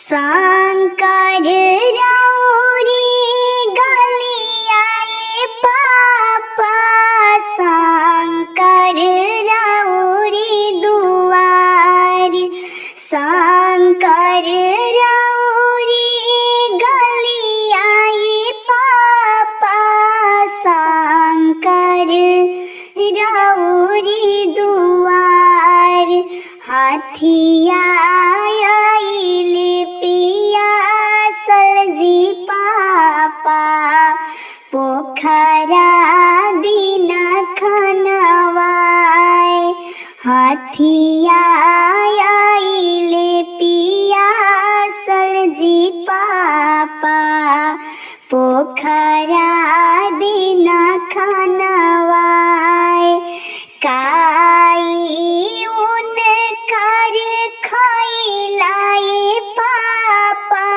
शंकर राउरी गलियाए पापा, शंकर राउरी दुआर, शंकर राउरी गलियाए पापा, शंकर राउरी दुआर। हाथिया पोखरा दिन खनवाए, हाथिया आइले पियासल जी पापा, पोखरा दिन खनवाए। काई उन कर खइलाए पापा,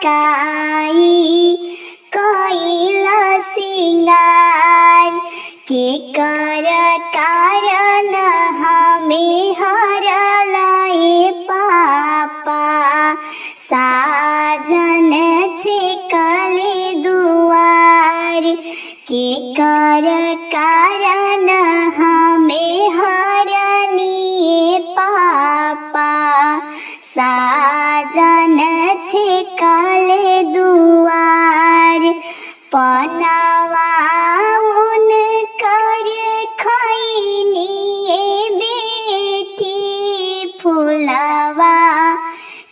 काई कैला सिंगार, के कर कारण हमें हरलाए पापा, साजन छेकले दुआर, के कर कारण हमें हरनिए पापा, साजन छेकले दुआर। पनावा उन कर खइनिए बेटी, फुलवा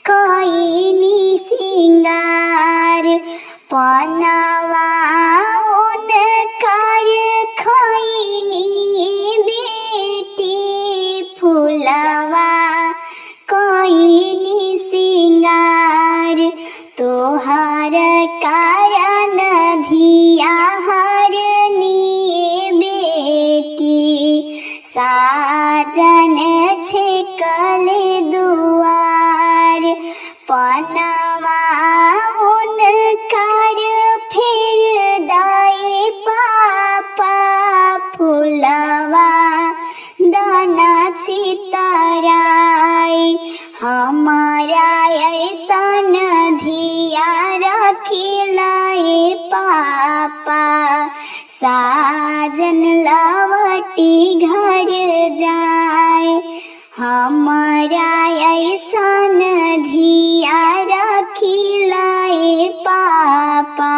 कइनी सिंगार, पनावा उन कर खइनिए बेटी, फुलवा कइनी सिंगार। तोहर कारण धिया हरनिए बेटी, साजन छेकले दुआर। पनवा उन कर फेर दाए पापा, फुलवा दाना छितराई, हमारा ऐसन धिया रखिलाए पापा, साजन लवटी घर जाए, हमारा ऐसन धिया रखिलाए पापा,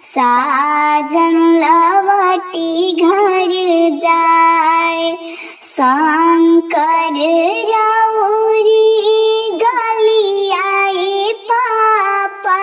साजन लवटी घर जाए। शंकर राउरी गलियाए पापा,